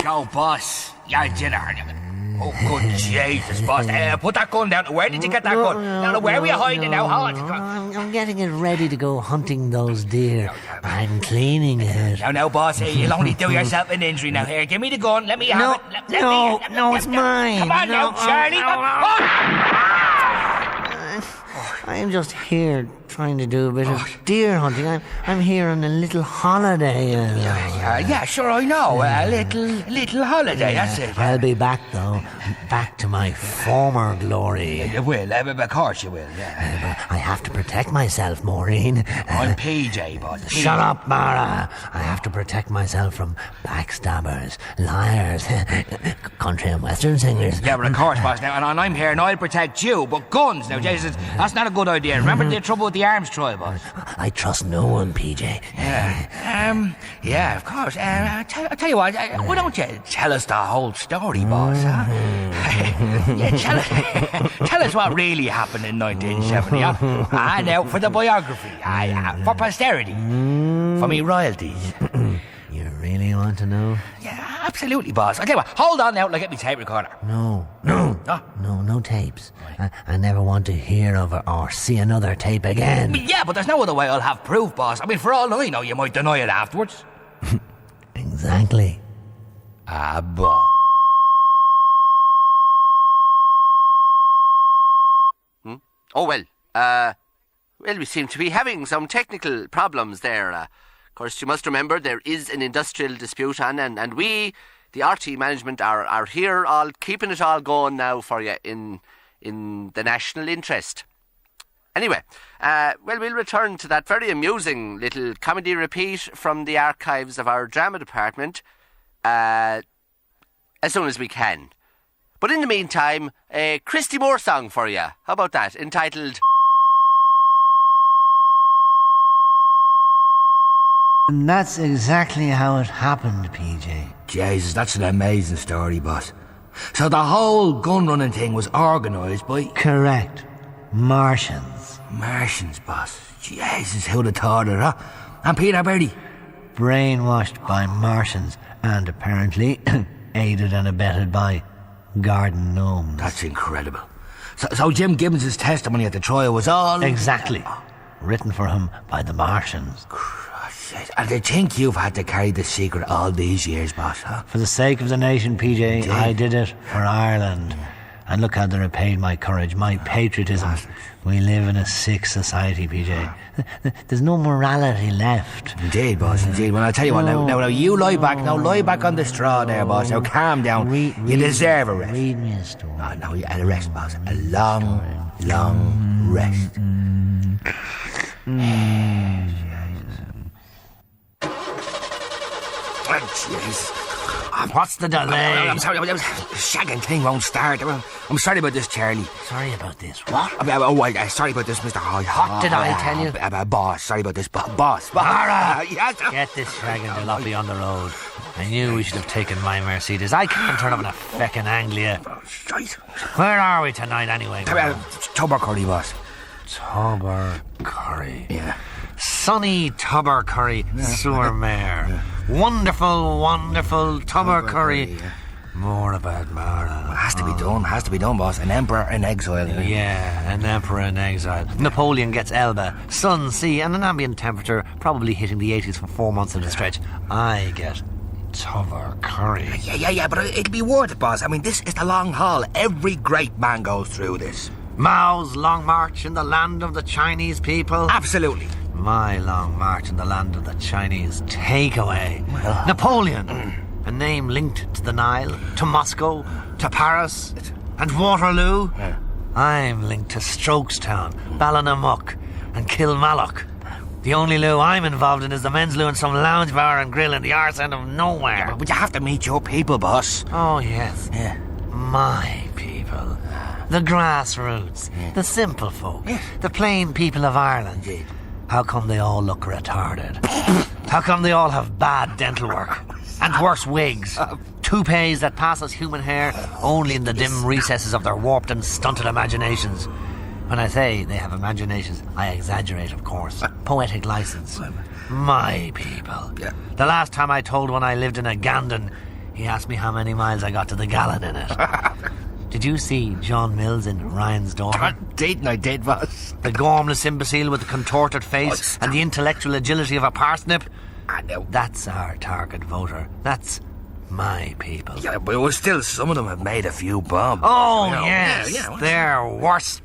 go, boss. Your dinner. Oh, good Jesus, boss. Put that gun down. Where did you get that gun? Now, where were you hiding now? Hold on. I'm getting it ready to go hunting those deer. I'm cleaning it. Now, boss, you'll only do yourself an injury. Now, here, give me the gun. Let me have it. No, it's mine. Come on now, Charlie. I'm just here trying to do a bit of deer hunting. I'm here on a little holiday. Yeah, sure, I know. A little holiday, that's it. I'll be back, though. Back to my former glory. You will, of course you will, yeah. I have to protect myself, Maureen. I'm PJ, boss. Shut up, Mara. I have to protect myself from backstabbers, liars, country and western singers. Yeah, but of course, boss. Now, and I'm here and I'll protect you. But guns, now, Jesus, that's not a good idea. Remember the trouble with the arms trial, boss? I trust no one, PJ. Yeah, of course. I'll tell you what, why don't you tell us the whole story, boss, huh? Tell us what really happened in 1970, huh? Now, for the biography, for posterity, for me royalties. You really want to know? Yeah, absolutely, boss. I'll tell you what, hold on now till I get me tape recorder. No tapes. I never want to hear of or see another tape again. Yeah, but there's no other way I'll have proof, boss. I mean, for all I know, you might deny it afterwards. Exactly. Boss. Oh, well, we seem to be having some technical problems there. Of course, you must remember there is an industrial dispute on, and we, the RT management, are here all keeping it all going now for you in the national interest. Anyway, we'll return to that very amusing little comedy repeat from the archives of our drama department as soon as we can. But in the meantime, a Christy Moore song for you. How about that? Entitled... And that's exactly how it happened, PJ. Jesus, that's an amazing story, boss. So the whole gun running thing was organised by... Correct. Martians. Martians, boss. Jesus, who'd have thought it, huh? And Peter Berry? Brainwashed by Martians and apparently aided and abetted by garden gnomes. That's incredible. So Jim Gibbons' testimony at the trial was all... Exactly. Written for him by the Martians. And to think you've had to carry the secret all these years, boss, huh? For the sake of the nation, PJ, Indeed. I did it for Ireland. And look how they repaid my courage, my patriotism. We live in a sick society, PJ. There's no morality left. Indeed, boss, indeed. Well, I'll tell you what, now you lie back on the straw there, boss. Now calm down. You deserve a rest. Read me a story. No, a rest, boss. A long rest. Jeez. What's the delay? I'm sorry, the shagging thing won't start. I'm sorry about this, Charlie. Sorry about this. What? Sorry about this, Mr. Hyde. What did I tell you? Boss, sorry about this, boss. Mara! Yes. Get this shagging jalopy on the road. I knew we should have taken my Mercedes. I can't turn up in a feckin' Anglia. Right. Where are we tonight, anyway? Tubbercurry, boss. Tubbercurry. Yeah. Sunny Tubbercurry, Soormare. Yeah. Wonderful Tubbercurry. Yeah. More about Mara. Has to be done, boss. An emperor in exile. Yeah, an emperor in exile. Napoleon gets Elba, sun, sea, and an ambient temperature probably hitting the 80s for 4 months at a stretch. I get Tubbercurry. Yeah, but it'll be worth it, boss. I mean, this is the long haul. Every great man goes through this. Mao's long march in the land of the Chinese people. Absolutely. My long march in the land of the Chinese takeaway. Well, Napoleon, a name linked to the Nile, to Moscow, to Paris, and Waterloo. Yeah. I'm linked to Strokestown, Ballinamuck, and Kilmallock. The only loo I'm involved in is the men's loo in some lounge bar and grill in the arse end of nowhere. Yeah, but you have to meet your people, boss. Oh, yes. Yeah. My people. The grassroots. Yeah. The simple folk. Yeah. The plain people of Ireland. Indeed. How come they all look retarded? How come they all have bad dental work? And worse wigs? Toupees that pass as human hair only in the dim recesses of their warped and stunted imaginations. When I say they have imaginations, I exaggerate, of course. Poetic license. My people. Yeah. The last time I told one I lived in a Gandon, He asked me how many miles I got to the gallon in it. Did you see John Mills in Ryan's Daughter? I did, boss. The gormless imbecile with the contorted face and the intellectual agility of a parsnip? I know. That's our target voter. That's my people. Yeah, but still, some of them have made a few bombs. Oh, You know. yes. Yeah, They're worse.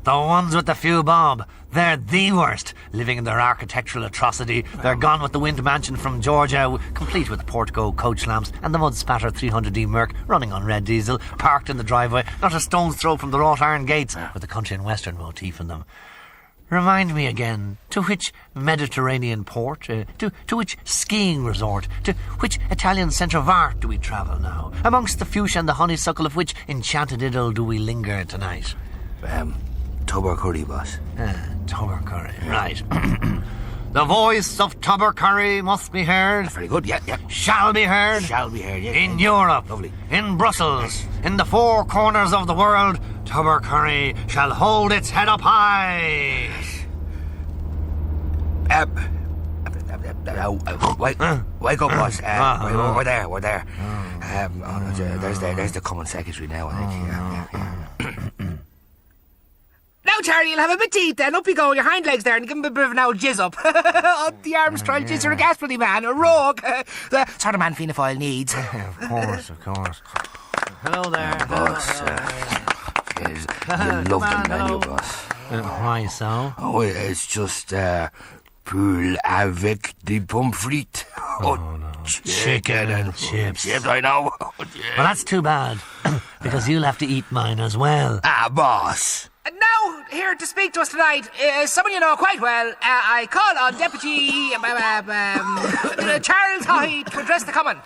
The ones with the few bob. They're the worst. Living in their architectural atrocity. They're gone with the Wind Mansion from Georgia, complete with portico, coach lamps, and the mud-spattered 300D Merc running on red diesel, parked in the driveway, not a stone's throw from the wrought iron gates, with the country and western motif in them. Remind me again, to which Mediterranean port, to which skiing resort, to which Italian centre of art do we travel now? Amongst the fuchsia and the honeysuckle of which enchanted idyll do we linger tonight? Tubbercurry, boss. Tubbercurry, right. The voice of Tubbercurry must be heard. Very good, yeah. Shall be heard. Shall be heard, yeah. In Europe. Lovely. In Brussels. In the four corners of the world, Tubbercurry shall hold its head up high. Wake up, boss. We're there. There's the common secretary now, I think. Yeah. Now, Charlie, you'll have a bit to eat then. Up you go, your hind legs there, and give him a bit of an old jizz up. Up the arms, trial jizz, you're a gas-bloody man, a rogue. The sort of man Fianna Fáil needs. Of course. Hello there. Boss, you love the menu, boss. Why so? Oh, it's just, poule avec des pommes frites. Oh, Chicken and chips. Chips, I know. Well, that's too bad, because you'll have to eat mine as well. Boss. Now, here to speak to us tonight, someone you know quite well. I call on Deputy Charles Haughey to address the common.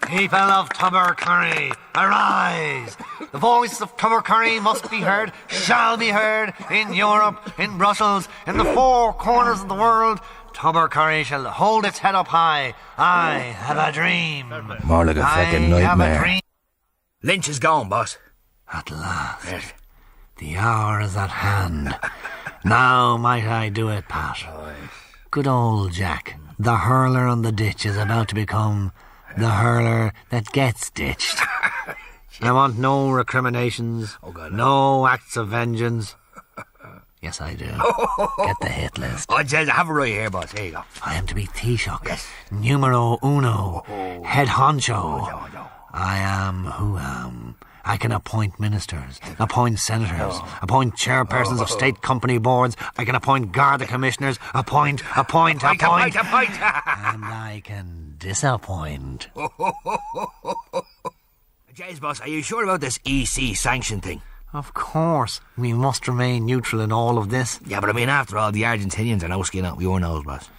People of Tubbercurry, arise! The voice of Tubbercurry must be heard, shall be heard, in Europe, in Brussels, in the four corners of the world. Tubbercurry shall hold its head up high. I have a dream. More like a fucking nightmare. I have a dream. Lynch is gone, boss. At last. Yes. The hour is at hand. Now might I do it, Pat. Good old Jack, the hurler on the ditch, is about to become the hurler that gets ditched. I want no recriminations, no acts of vengeance. Yes, I do. Get the hit list. I have it right here, boss. Here you go. I am to be Taoiseach, numero uno, head honcho. I am who am. I can appoint ministers, appoint senators, appoint chairpersons of state company boards. I can appoint Garda commissioners, appoint. And I can disappoint. James, boss, are you sure about this EC sanction thing? Of course, we must remain neutral in all of this. Yeah, but I mean, after all, the Argentinians are no skin out your nose, boss.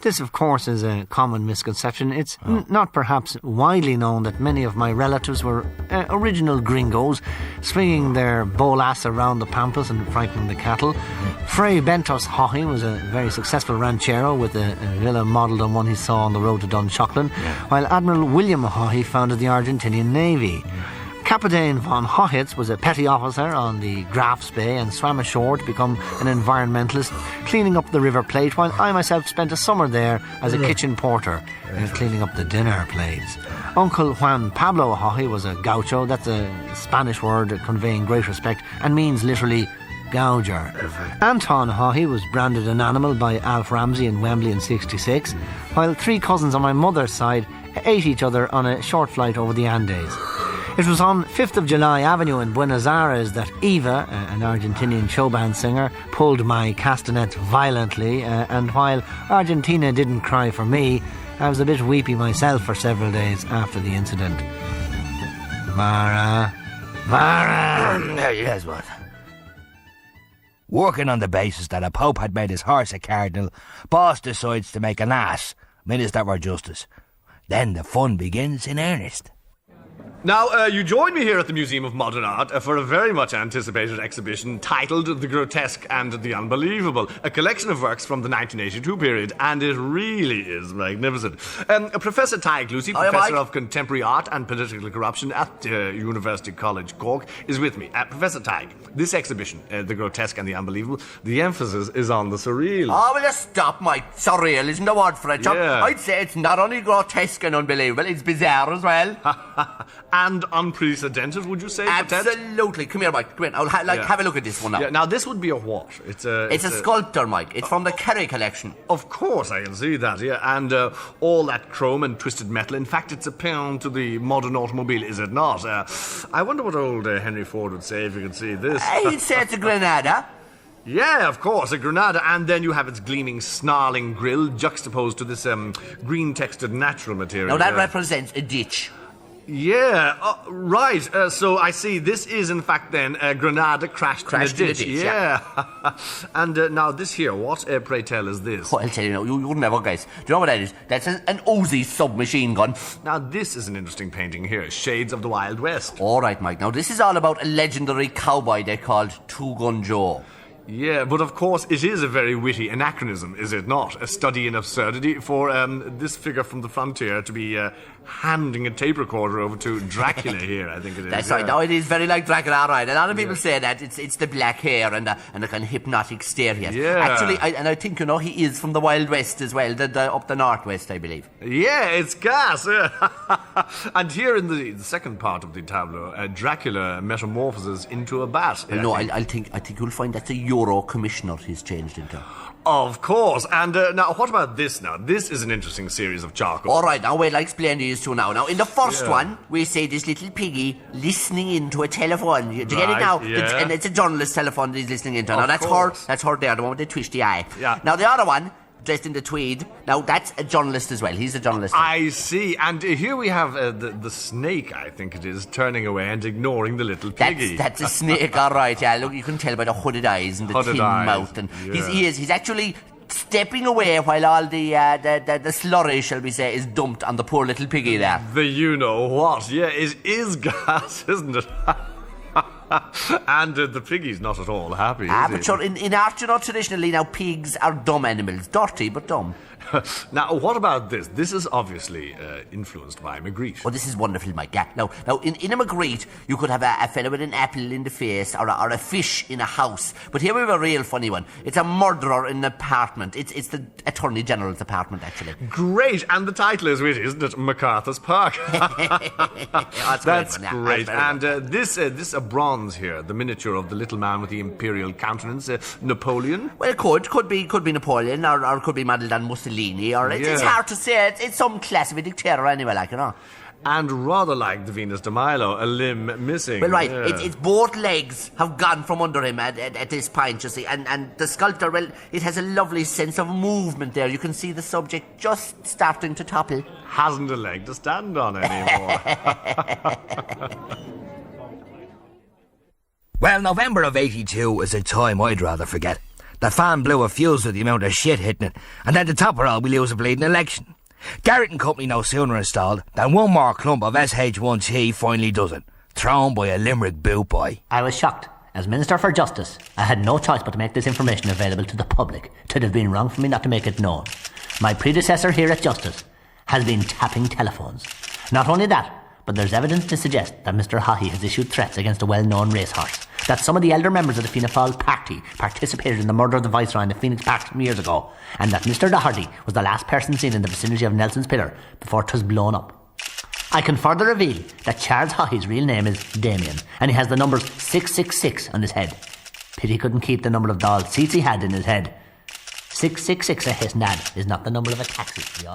This, of course, is a common misconception. It's not perhaps widely known that many of my relatives were original gringos, swinging their bolas around the pampas and frightening the cattle. Fray Bentos Haughey was a very successful ranchero with a villa modelled on one he saw on the road to Dunshaughlin, while Admiral William Haughey founded the Argentinian Navy. Captain von Hohitz was a petty officer on the Graf's Bay and swam ashore to become an environmentalist, cleaning up the River Plate, while I myself spent a summer there as a kitchen porter, cleaning up the dinner plates. Uncle Juan Pablo Haughey was a gaucho. That's a Spanish word conveying great respect and means literally gouger. Anton Haughey was branded an animal by Alf Ramsey in Wembley in '66, while three cousins on my mother's side ate each other on a short flight over the Andes. It was on 5th of July Avenue in Buenos Aires that Eva, an Argentinian show band singer, pulled my castanets violently, and while Argentina didn't cry for me, I was a bit weepy myself for several days after the incident. Vara. Yes, boss. Working on the basis that a pope had made his horse a cardinal, boss decides to make an ass Minister for Justice. Then the fun begins in earnest. Now, you join me here at the Museum of Modern Art for a very much anticipated exhibition titled The Grotesque and the Unbelievable, a collection of works from the 1982 period, and it really is magnificent. Professor Tig Lucy, Professor of Contemporary Art and Political Corruption at University College Cork, is with me. Professor Tig, this exhibition, The Grotesque and the Unbelievable, the emphasis is on the surreal. Oh, will you stop, Mike? Surreal isn't the word for it, Chuck. Yeah. I'd say it's not only grotesque and unbelievable, it's bizarre as well. And unprecedented, would you say? Absolutely. Come here, Mike. Come here. I'll have a look at this one now. Yeah, now, this would be a what? It's a sculptor, Mike. It's from the Gerry collection. Of course, I can see that, yeah. And all that chrome and twisted metal. In fact, it's a pound to the modern automobile, is it not? I wonder what old Henry Ford would say if he could see this. He'd say it's a Granada. Yeah, of course, a Granada, and then you have its gleaming, snarling grille juxtaposed to this green-textured natural material. Now, that represents a ditch. Yeah, right. So I see this is, in fact, then, a Granada crashed in a ditch. Yeah. And now this here, what, pray tell, is this? Oh, I'll tell you now, you wouldn't ever guess. Do you know what that is? That's an Uzi submachine gun. Now, this is an interesting painting here, Shades of the Wild West. All right, Mike. Now, this is all about a legendary cowboy they called Two Gun Joe. Yeah, but of course it is a very witty anachronism, is it not? A study in absurdity for this figure from the frontier to be handing a tape recorder over to Dracula here, I think it is. That's right. Now, it is very like Dracula, all right. A lot of people say that it's the black hair and the kind of hypnotic stare he has. Yeah. Actually, I think, he is from the Wild West as well, up the northwest, I believe. Yeah, it's gas. And here in the second part of the tableau, Dracula metamorphoses into a bat. Well, no, I think you'll find that's a Euro commissioner he's changed into. Of course. And now, what about this now? This is an interesting series of charcoal. All right, now, I'll explain these two now. Now, in the first one, we see this little piggy listening into a telephone. Do you get it now? Yeah. And it's a journalist telephone that he's listening into. Now, that's her there, the one with the twisty eye. Yeah. Now, the other one, dressed in the tweed, now that's a journalist as well. He's a journalist. I see. And here we have the snake, I think it is, turning away and ignoring the little piggy. That's a snake, all right. Yeah, look, you can tell by the hooded eyes and the thin mouth. And he's actually stepping away while all the slurry, shall we say, is dumped on the poor little piggy there. The you-know-what. Yeah, it is gas, isn't it? And the piggy's not at all happy, but sure, in art, traditionally, now, pigs are dumb animals. Dirty, but dumb. Now, what about this? This is obviously influenced by Magritte. Oh, this is wonderful, Mike. Yeah. Now, in a Magritte, you could have a fella with an apple in the face or a fish in a house. But here we have a real funny one. It's a murderer in an apartment. It's the Attorney General's apartment, actually. Great, and the title is witty, isn't it? MacArthur's Park. That's great. And this a bronze here, the miniature of the little man with the imperial countenance, Napoleon. Well, it could be Napoleon, or it could be modelled on Mussolini. Or it's hard to say. It's some class of a dictator anyway, And rather like the Venus de Milo, a limb missing. Well, right, it's both legs have gone from under him at this point, you see. And the sculptor, well, it has a lovely sense of movement there. You can see the subject just starting to topple. Hasn't a leg to stand on anymore. Well, November of 82 is a time I'd rather forget. The fan blew a fuse with the amount of shit hitting it, and then to top it all, we lose a bleeding election. Garrett and Company no sooner installed than one more clump of SH1T finally does it, thrown by a Limerick boot boy. I was shocked. As Minister for Justice, I had no choice but to make this information available to the public. It would have been wrong for me not to make it known. My predecessor here at Justice has been tapping telephones. Not only that, but there's evidence to suggest that Mr. Haughey has issued threats against a well-known racehorse, that some of the elder members of the Fianna Fáil party participated in the murder of the Viceroy in the Phoenix Park some years ago, and that Mr. Doherty was the last person seen in the vicinity of Nelson's Pillar before it was blown up. I can further reveal that Charles Haughey's real name is Damien, and he has the numbers 666 on his head. Pity he couldn't keep the number of doll seats he had in his head. 666 a his nad is not the number of a taxi.